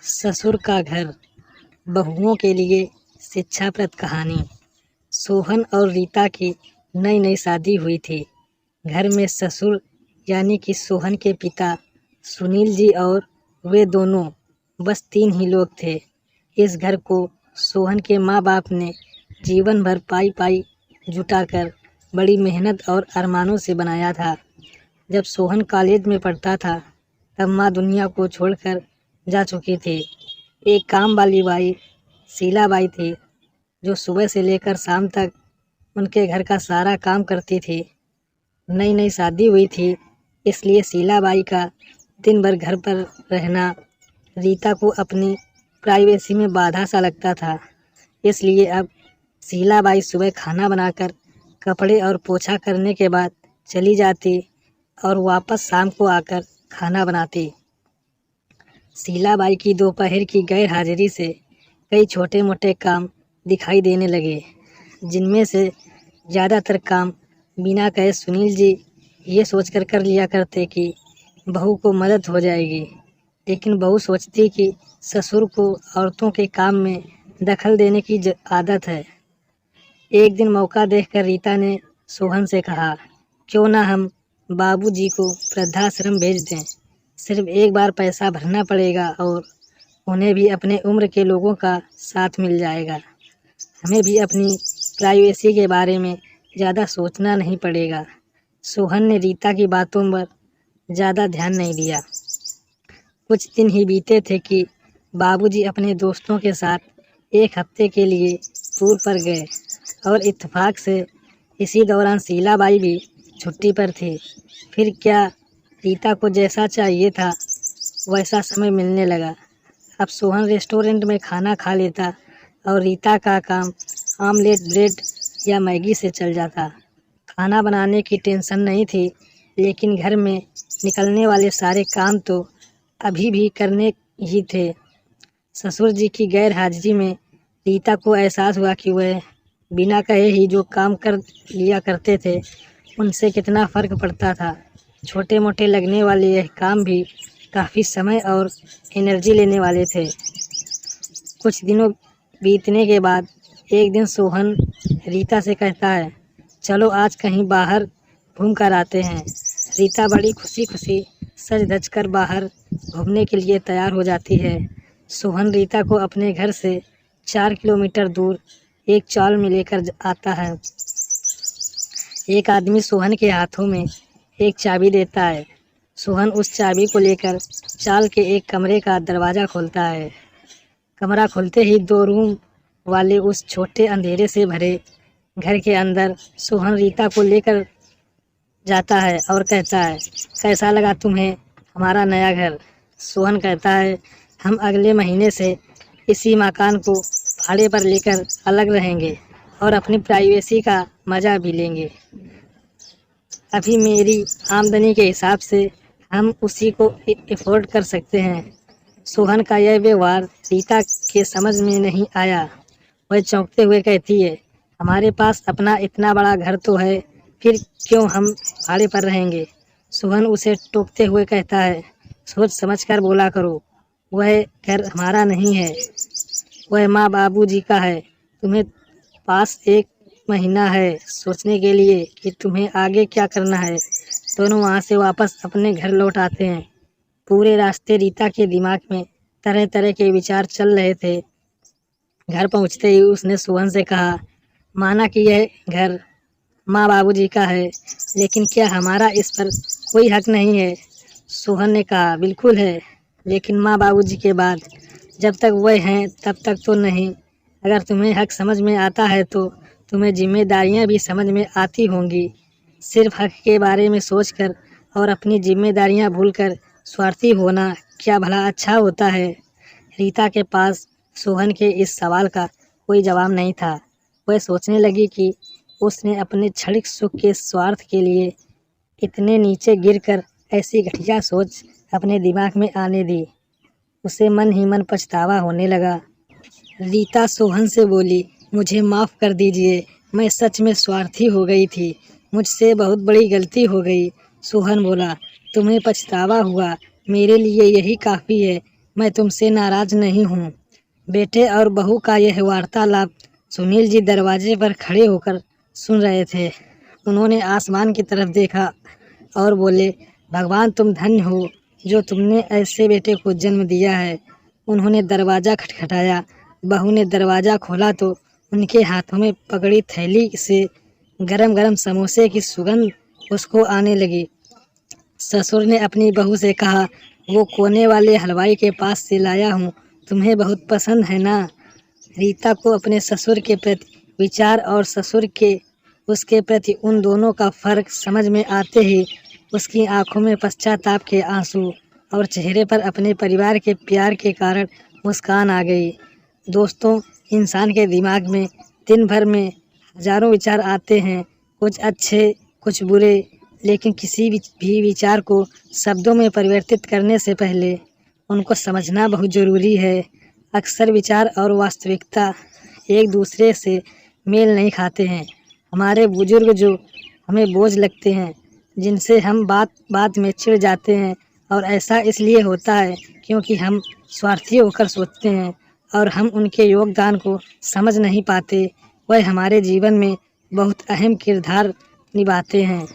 ससुर का घर, बहुओं के लिए शिक्षाप्रद कहानी। सोहन और रीता की नई नई शादी हुई थी। घर में ससुर यानी कि सोहन के पिता सुनील जी और वे दोनों, बस 3 ही लोग थे। इस घर को सोहन के माँ बाप ने जीवन भर पाई पाई जुटाकर बड़ी मेहनत और अरमानों से बनाया था। जब सोहन कॉलेज में पढ़ता था तब माँ दुनिया को छोड़कर जा चुकी थी। एक काम वाली बाई शीला बाई थी जो सुबह से लेकर शाम तक उनके घर का सारा काम करती थी। नई नई शादी हुई थी, इसलिए शीला बाई का दिन भर घर पर रहना रीता को अपनी प्राइवेसी में बाधा सा लगता था। इसलिए अब शीला बाई सुबह खाना बनाकर कपड़े और पोछा करने के बाद चली जाती और वापस शाम को आकर खाना बनाती। शीला बाई की दोपहर की गैर हाजिरी से कई छोटे मोटे काम दिखाई देने लगे, जिनमें से ज़्यादातर काम बिना कहे सुनील जी ये सोचकर कर लिया करते कि बहू को मदद हो जाएगी, लेकिन बहू सोचती कि ससुर को औरतों के काम में दखल देने की आदत है। एक दिन मौका देखकर रीता ने सोहन से कहा, क्यों ना हम बाबूजी को वृद्धाश्रम भेज दें। सिर्फ एक बार पैसा भरना पड़ेगा और उन्हें भी अपने उम्र के लोगों का साथ मिल जाएगा। हमें भी अपनी प्राइवेसी के बारे में ज़्यादा सोचना नहीं पड़ेगा। सोहन ने रीता की बातों पर ज़्यादा ध्यान नहीं दिया। कुछ दिन ही बीते थे कि बाबूजी अपने दोस्तों के साथ 1 हफ्ते के लिए टूर पर गए और इत्तेफाक से इसी दौरान शीला बाई भी छुट्टी पर थी। फिर क्या, रीता को जैसा चाहिए था वैसा समय मिलने लगा। अब सोहन रेस्टोरेंट में खाना खा लेता और रीता का काम आमलेट ब्रेड या मैगी से चल जाता। खाना बनाने की टेंशन नहीं थी, लेकिन घर में निकलने वाले सारे काम तो अभी भी करने ही थे। ससुर जी की गैर हाजिरी में रीता को एहसास हुआ कि वह बिना कहे ही जो काम कर लिया करते थे उनसे कितना फ़र्क पड़ता था। छोटे मोटे लगने वाले यह काम भी काफ़ी समय और एनर्जी लेने वाले थे। कुछ दिनों बीतने के बाद एक दिन सोहन रीता से कहता है, चलो आज कहीं बाहर घूम कर आते हैं। रीता बड़ी खुशी खुशी सज धज कर बाहर घूमने के लिए तैयार हो जाती है। सोहन रीता को अपने घर से 4 किलोमीटर दूर एक चौल में लेकर आता है। एक आदमी सोहन के हाथों में एक चाबी देता है। सोहन उस चाबी को लेकर चाल के एक कमरे का दरवाज़ा खोलता है। कमरा खुलते ही 2 रूम वाले उस छोटे अंधेरे से भरे घर के अंदर सोहन रीता को लेकर जाता है और कहता है, कैसा लगा तुम्हें हमारा नया घर। सोहन कहता है, हम अगले महीने से इसी मकान को भाड़े पर लेकर अलग रहेंगे और अपनी प्राइवेसी का मज़ा भी लेंगे। अभी मेरी आमदनी के हिसाब से हम उसी को अफोर्ड कर सकते हैं। सोहन का यह व्यवहार रीता के समझ में नहीं आया। वह चौंकते हुए कहती है, हमारे पास अपना इतना बड़ा घर तो है, फिर क्यों हम भाड़े पर रहेंगे। सोहन उसे टोकते हुए कहता है, सोच समझ कर बोला करो, वह घर हमारा नहीं है, वह माँ बाबूजी का है। तुम्हें पास 1 महीना है सोचने के लिए कि तुम्हें आगे क्या करना है। दोनों वहाँ से वापस अपने घर लौट आते हैं। पूरे रास्ते रीता के दिमाग में तरह तरह के विचार चल रहे थे। घर पहुँचते ही उसने सोहन से कहा, माना कि यह घर माँ बाबूजी का है, लेकिन क्या हमारा इस पर कोई हक नहीं है। सोहन ने कहा, बिल्कुल है, लेकिन माँ बाबूजी के बाद जब तक वह हैं तब तक तो नहीं। अगर तुम्हें हक समझ में आता है तो तुम्हें जिम्मेदारियाँ भी समझ में आती होंगी। सिर्फ हक के बारे में सोचकर और अपनी जिम्मेदारियाँ भूलकर स्वार्थी होना क्या भला अच्छा होता है। रीता के पास सोहन के इस सवाल का कोई जवाब नहीं था। वह सोचने लगी कि उसने अपने क्षणिक सुख के स्वार्थ के लिए इतने नीचे गिरकर ऐसी घटिया सोच अपने दिमाग में आने दी। उसे मन ही मन पछतावा होने लगा। रीता सोहन से बोली, मुझे माफ़ कर दीजिए, मैं सच में स्वार्थी हो गई थी, मुझसे बहुत बड़ी गलती हो गई। सोहन बोला, तुम्हें पछतावा हुआ, मेरे लिए यही काफ़ी है। मैं तुमसे नाराज नहीं हूँ। बेटे और बहू का यह वार्तालाप सुनील जी दरवाजे पर खड़े होकर सुन रहे थे। उन्होंने आसमान की तरफ देखा और बोले, भगवान तुम धन्य हो जो तुमने ऐसे बेटे को जन्म दिया है। उन्होंने दरवाज़ा खटखटाया। बहू ने दरवाज़ा खोला तो उनके हाथों में पकड़ी थैली से गरम गरम समोसे की सुगंध उसको आने लगी। ससुर ने अपनी बहू से कहा, वो कोने वाले हलवाई के पास से लाया हूँ, तुम्हें बहुत पसंद है ना। रीता को अपने ससुर के प्रति विचार और ससुर के उसके प्रति उन दोनों का फर्क समझ में आते ही उसकी आंखों में पश्चाताप के आंसू और चेहरे पर अपने परिवार के प्यार के कारण मुस्कान आ गई। दोस्तों, इंसान के दिमाग में दिन भर में हजारों विचार आते हैं, कुछ अच्छे कुछ बुरे, लेकिन किसी भी विचार को शब्दों में परिवर्तित करने से पहले उनको समझना बहुत ज़रूरी है। अक्सर विचार और वास्तविकता एक दूसरे से मेल नहीं खाते हैं। हमारे बुजुर्ग जो हमें बोझ लगते हैं, जिनसे हम बात बात में चिढ़ जाते हैं, और ऐसा इसलिए होता है क्योंकि हम स्वार्थी होकर सोचते हैं और हम उनके योगदान को समझ नहीं पाते। वह हमारे जीवन में बहुत अहम किरदार निभाते हैं।